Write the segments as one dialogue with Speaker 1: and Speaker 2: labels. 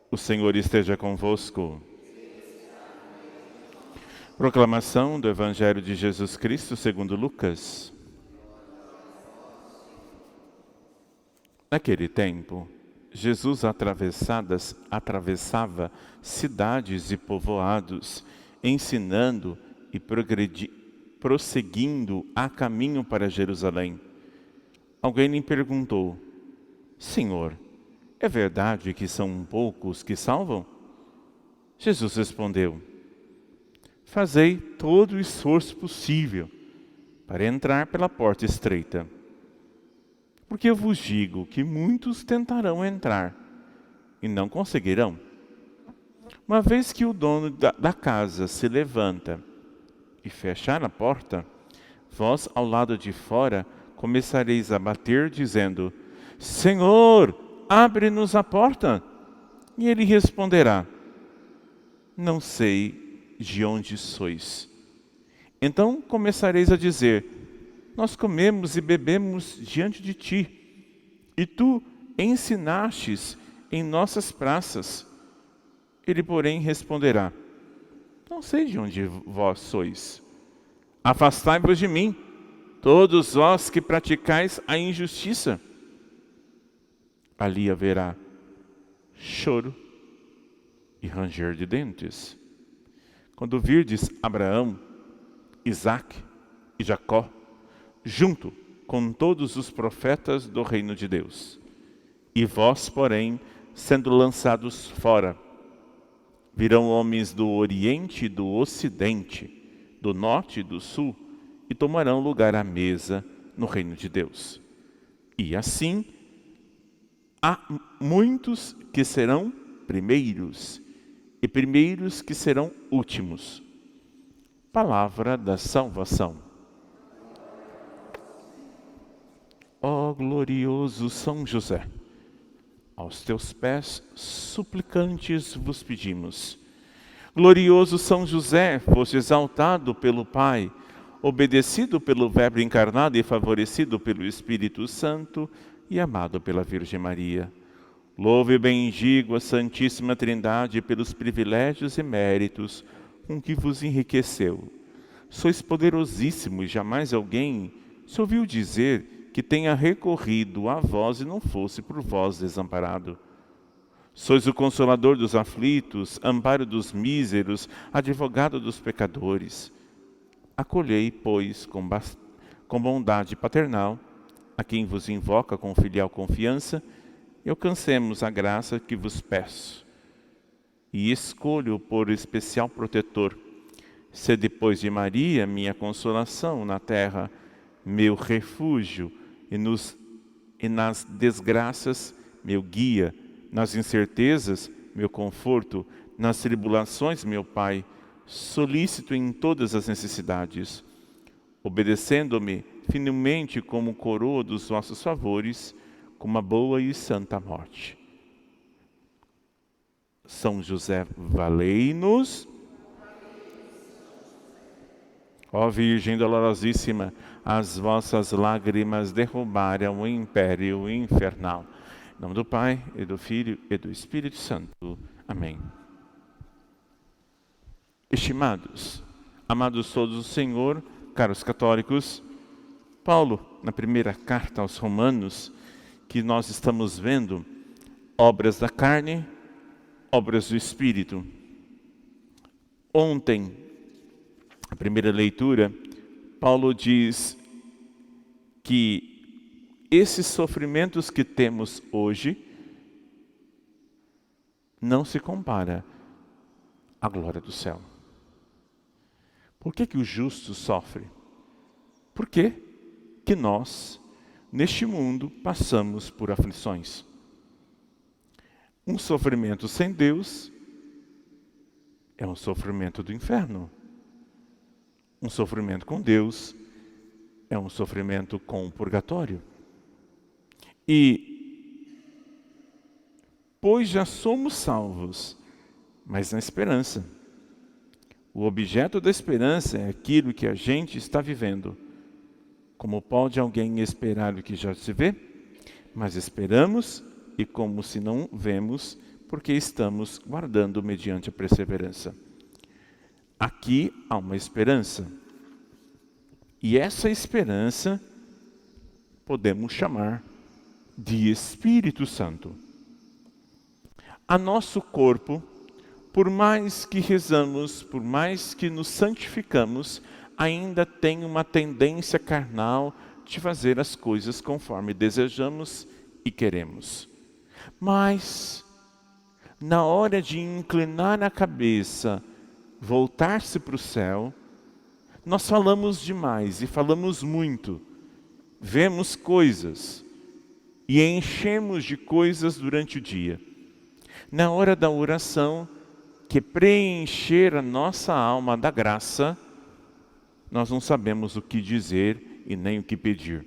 Speaker 1: O Senhor esteja convosco. Proclamação do Evangelho de Jesus Cristo segundo Lucas. Naquele tempo, Jesus atravessava cidades e povoados, ensinando e prosseguindo a caminho para Jerusalém. Alguém lhe perguntou: Senhor, é verdade que são poucos que salvam? Jesus respondeu: Fazei todo o esforço possível para entrar pela porta estreita. Porque eu vos digo que muitos tentarão entrar e não conseguirão. Uma vez que o dono da casa se levanta e fechar a porta, vós ao lado de fora começareis a bater, dizendo: Senhor, abre-nos a porta. E ele responderá: Não sei de onde sois. Então começareis a dizer: Nós comemos e bebemos diante de ti, e tu ensinastes em nossas praças. Ele, porém, responderá: Não sei de onde vós sois. Afastai-vos de mim, todos vós que praticais a injustiça. Ali haverá choro e ranger de dentes. Quando virdes Abraão, Isaque e Jacó, junto com todos os profetas do reino de Deus, e vós, porém, sendo lançados fora, virão homens do Oriente e do Ocidente, do Norte e do Sul, e tomarão lugar à mesa no reino de Deus. E assim, há muitos que serão primeiros, e primeiros que serão últimos. Palavra da salvação. Ó glorioso São José, aos teus pés suplicantes vos pedimos. Glorioso São José, foste exaltado pelo Pai, obedecido pelo Verbo encarnado e favorecido pelo Espírito Santo e amado pela Virgem Maria. Louve e bendigo a Santíssima Trindade pelos privilégios e méritos com que vos enriqueceu. Sois poderosíssimo e jamais alguém se ouviu dizer que tenha recorrido a vós e não fosse por vós desamparado. Sois o consolador dos aflitos, amparo dos míseros, advogado dos pecadores. Acolhei, pois, com bondade paternal, a quem vos invoca com filial confiança, e alcancemos a graça que vos peço. E escolho por especial protetor, se depois de Maria, minha consolação na terra, meu refúgio, e nas desgraças, meu guia, nas incertezas, meu conforto, nas tribulações, meu Pai, solícito em todas as necessidades, obedecendo-me finalmente como coroa dos vossos favores, com uma boa e santa morte. São José, valei-nos. Ó Virgem dolorosíssima, as vossas lágrimas derrubaram o império infernal. Em nome do Pai, e do Filho, e do Espírito Santo. Amém. Estimados, amados todos do Senhor, caros católicos, Paulo, na primeira carta aos Romanos, que nós estamos vendo, obras da carne, obras do Espírito. Ontem, a primeira leitura, Paulo diz que esses sofrimentos que temos hoje não se compara à glória do céu. Por que o justo sofre? Por que nós, neste mundo, passamos por aflições? Um sofrimento sem Deus é um sofrimento do inferno. Um sofrimento com Deus é um sofrimento com o purgatório. E, pois já somos salvos, mas na esperança. O objeto da esperança é aquilo que a gente está vivendo. Como pode alguém esperar o que já se vê? Mas esperamos, e como se não vemos, porque estamos guardando mediante a perseverança. Aqui há uma esperança. E essa esperança podemos chamar de Espírito Santo. A nosso corpo, por mais que rezamos, por mais que nos santificamos, ainda tem uma tendência carnal de fazer as coisas conforme desejamos e queremos. Mas, na hora de inclinar a cabeça, voltar-se para o céu, nós falamos demais e falamos muito. Vemos coisas e enchemos de coisas durante o dia. Na hora da oração, que preencher a nossa alma da graça, nós não sabemos o que dizer e nem o que pedir.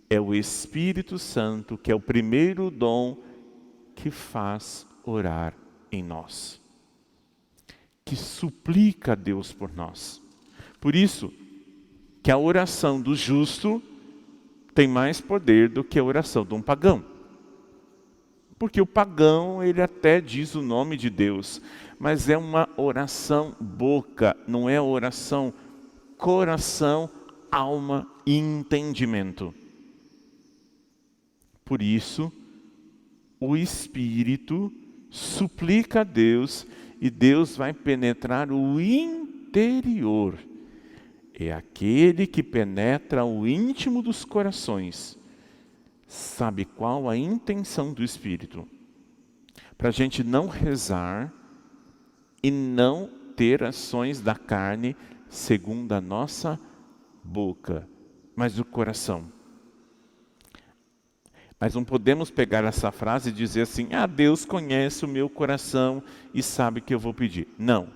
Speaker 1: É o Espírito Santo que é o primeiro dom que faz orar em nós, que suplica a Deus por nós. Por isso que a oração do justo tem mais poder do que a oração de um pagão. Porque o pagão, ele até diz o nome de Deus, mas é uma oração boca, não é oração coração, alma e entendimento. Por isso, o Espírito suplica a Deus e Deus vai penetrar o interior. É aquele que penetra o íntimo dos corações. Sabe qual a intenção do Espírito? Para a gente não rezar e não ter ações da carne segundo a nossa boca, mas o coração. Mas não podemos pegar essa frase e dizer assim, Deus conhece o meu coração e sabe o que eu vou pedir. Não,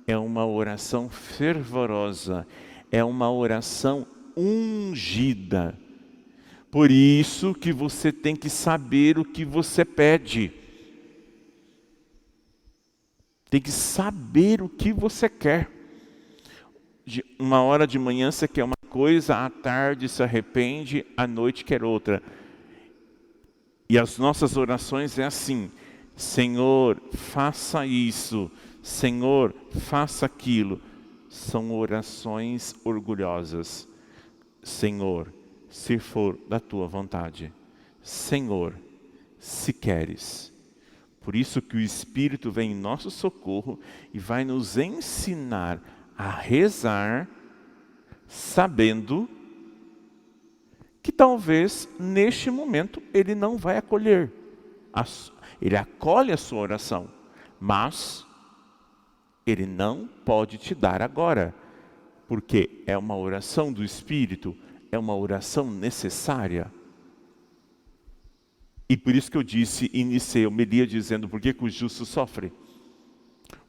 Speaker 1: é uma oração fervorosa, é uma oração ungida. Por isso que você tem que saber o que você pede. Tem que saber o que você quer. Uma hora de manhã você quer uma coisa, à tarde se arrepende, à noite quer outra. E as nossas orações é assim, Senhor, faça isso, Senhor, faça aquilo. São orações orgulhosas. Senhor, se for da tua vontade. Senhor, se queres. Por isso que o Espírito vem em nosso socorro e vai nos ensinar a rezar, sabendo que talvez neste momento ele não vai acolher. Ele acolhe a sua oração, mas ele não pode te dar agora, porque é uma oração do Espírito, é uma oração necessária. E por isso que eu iniciei a homilia dizendo, por que o justo sofre?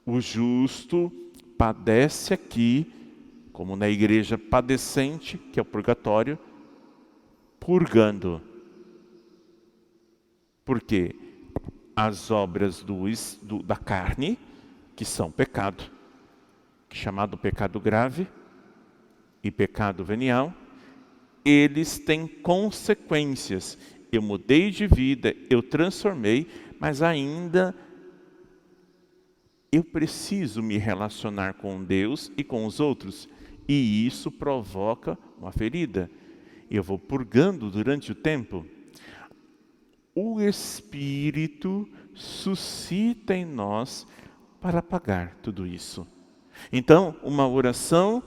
Speaker 1: O justo padece aqui, como na igreja padecente, que é o purgatório, purgando. Porque as obras da carne, que são pecado, chamado pecado grave e pecado venial, eles têm consequências. Eu mudei de vida, eu transformei, mas ainda eu preciso me relacionar com Deus e com os outros. E isso provoca uma ferida. Eu vou purgando durante o tempo. O Espírito suscita em nós para apagar tudo isso. Então, uma oração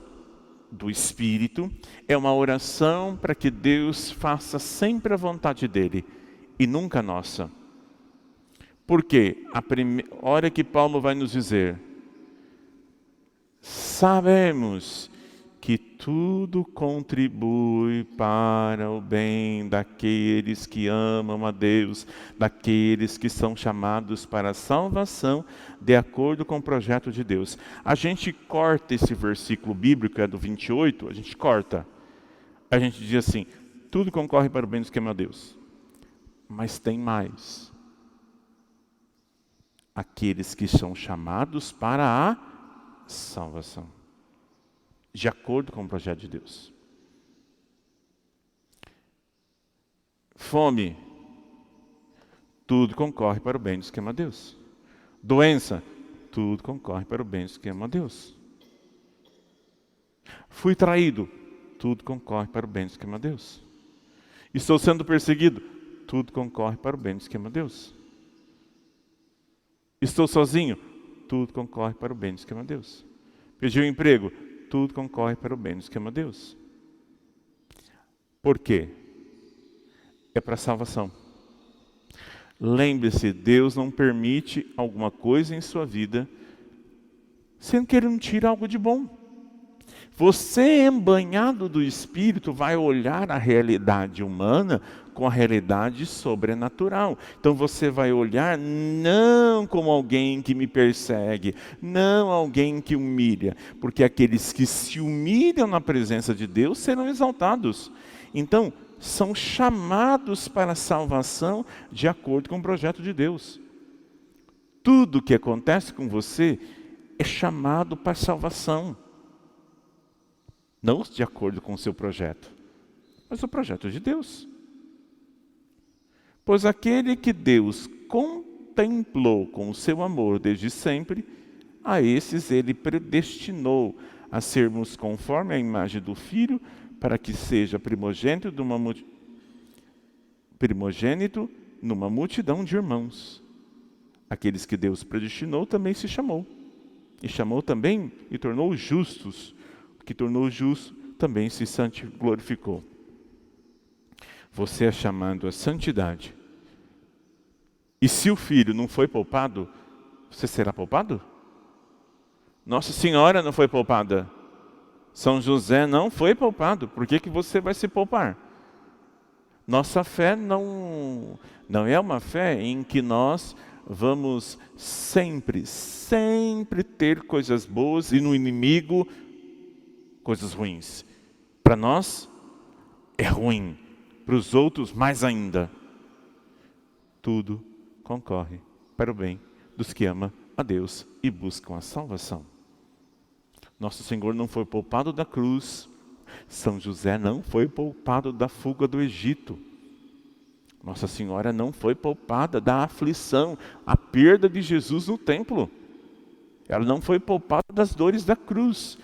Speaker 1: do Espírito é uma oração para que Deus faça sempre a vontade dEle e nunca a nossa. Porque a hora que Paulo vai nos dizer, sabemos que tudo contribui para o bem daqueles que amam a Deus, daqueles que são chamados para a salvação, de acordo com o projeto de Deus. A gente corta esse versículo bíblico, é do 28, a gente corta. A gente diz assim, tudo concorre para o bem dos que amam a Deus. Mas tem mais. Aqueles que são chamados para a salvação, de acordo com o projeto de Deus. Fome. tudo concorre para o bem dos que amam a Deus. Doença, tudo concorre para o bem dos que amam a Deus. Fui traído, tudo concorre para o bem dos que amam a Deus. Estou sendo perseguido, tudo concorre para o bem dos que amam a Deus. Estou sozinho, tudo concorre para o bem dos que amam a Deus. Pedi um emprego, tudo concorre para o bem dos que amam a Deus. Por quê? É para a salvação. Lembre-se, Deus não permite alguma coisa em sua vida, sendo que Ele não tira algo de bom. Você, embanhado do Espírito, vai olhar a realidade humana com a realidade sobrenatural. Então você vai olhar não como alguém que me persegue, não alguém que humilha, porque aqueles que se humilham na presença de Deus serão exaltados. Então, são chamados para a salvação de acordo com o projeto de Deus. Tudo que acontece com você é chamado para a salvação. Não de acordo com o seu projeto, mas o projeto de Deus. Pois aquele que Deus contemplou com o seu amor desde sempre, a esses Ele predestinou a sermos conforme a imagem do Filho, para que seja primogênito numa multidão de irmãos. Aqueles que Deus predestinou também se chamou. E chamou também e tornou justos. O que tornou justo também se glorificou. Você é chamado à santidade. E se o Filho não foi poupado, você será poupado? Nossa Senhora não foi poupada. São José não foi poupado. Por que você vai se poupar? Nossa fé não é uma fé em que nós vamos sempre ter coisas boas e no inimigo coisas ruins. Para nós é ruim, para os outros mais ainda. Tudo concorre para o bem dos que amam a Deus e buscam a salvação. Nosso Senhor não foi poupado da cruz. São José não foi poupado da fuga do Egito. Nossa Senhora não foi poupada da aflição, a perda de Jesus no templo. Ela não foi poupada das dores da cruz.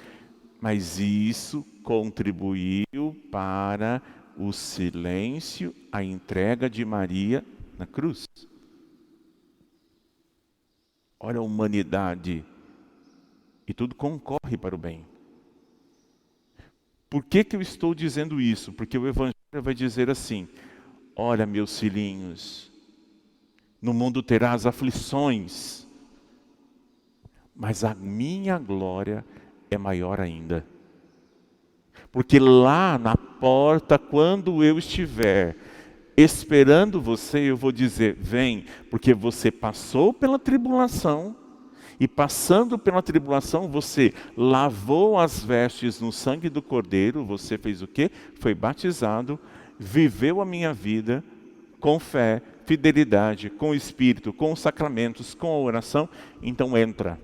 Speaker 1: Mas isso contribuiu para o silêncio, a entrega de Maria na cruz. Olha a humanidade. E tudo concorre para o bem. Por que eu estou dizendo isso? Porque o Evangelho vai dizer assim: olha, meus filhinhos, no mundo terás aflições, mas a minha glória é maior ainda. Porque lá na porta, quando eu estiver esperando você, eu vou dizer: vem, porque você passou pela tribulação, e passando pela tribulação, você lavou as vestes no sangue do Cordeiro, você fez o quê? Foi batizado, viveu a minha vida com fé, fidelidade, com o Espírito, com os sacramentos, com a oração. Então entra,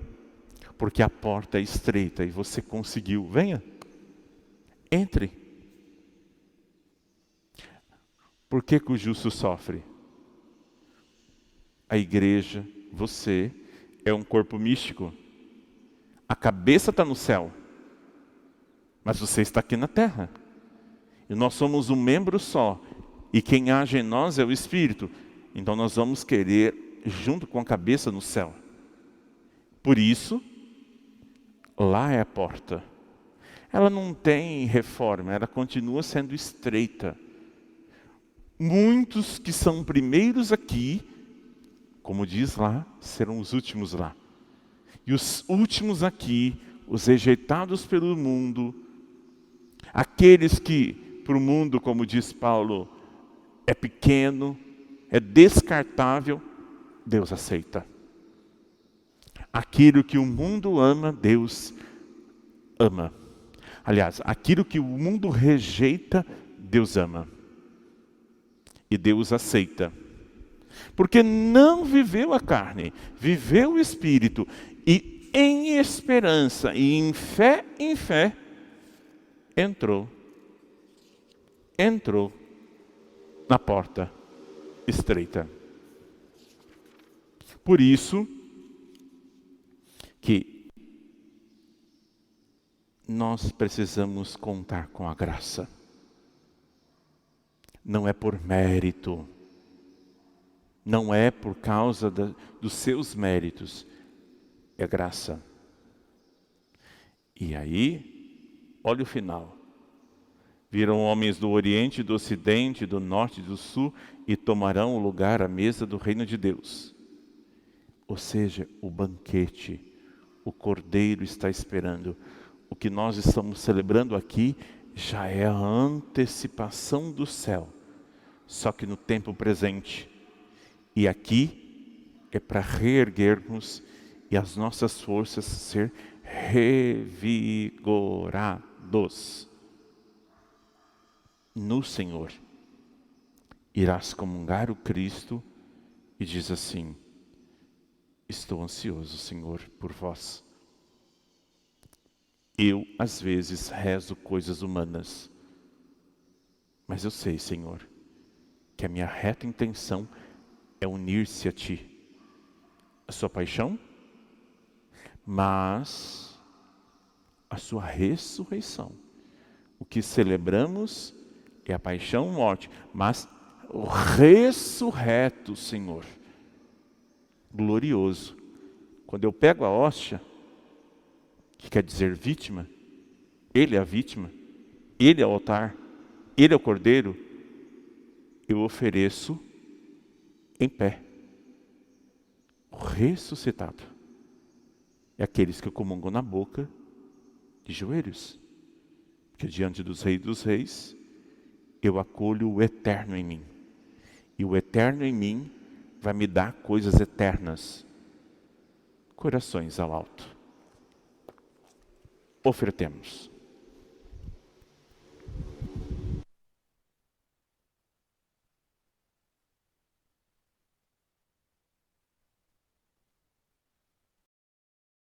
Speaker 1: porque a porta é estreita e você conseguiu. Venha, entre. Por que o justo sofre? A igreja, você, é um corpo místico. A cabeça está no céu, mas você está aqui na terra. E nós somos um membro só. E quem age em nós é o Espírito. Então nós vamos querer junto com a cabeça no céu. Por isso, lá é a porta. Ela não tem reforma, ela continua sendo estreita. Muitos que são primeiros aqui, como diz lá, serão os últimos lá. E os últimos aqui, os rejeitados pelo mundo, aqueles que para o mundo, como diz Paulo, é pequeno, é descartável, Deus aceita. Aquilo que o mundo ama, Deus ama. Aliás, aquilo que o mundo rejeita, Deus ama. E Deus aceita. Porque não viveu a carne, viveu o Espírito. E em esperança e em fé, entrou na porta estreita. Por isso que nós precisamos contar com a graça. Não é por mérito, não é por causa dos seus méritos, é graça. E aí, olha o final. Virão homens do Oriente, do Ocidente, do Norte e do Sul e tomarão o lugar à mesa do reino de Deus. Ou seja, o banquete, o Cordeiro está esperando. O que nós estamos celebrando aqui já é a antecipação do céu, só que no tempo presente. E aqui é para reerguermos e as nossas forças ser revigorados no Senhor. Irás comungar o Cristo e diz assim: estou ansioso, Senhor, por vós. Eu, às vezes, rezo coisas humanas, mas eu sei, Senhor, que a minha reta intenção é unir-se a Ti. A Sua paixão, mas a Sua ressurreição. O que celebramos é a paixão e morte, mas o ressurreto, Senhor, glorioso. Quando eu pego a hóstia, que quer dizer vítima, Ele é a vítima, Ele é o altar, Ele é o cordeiro, eu ofereço em pé. O ressuscitado é aqueles que comungam na boca, de joelhos, porque diante dos reis, eu acolho o eterno em mim. E o eterno em mim vai me dar coisas eternas. Corações ao alto. Ofertemos.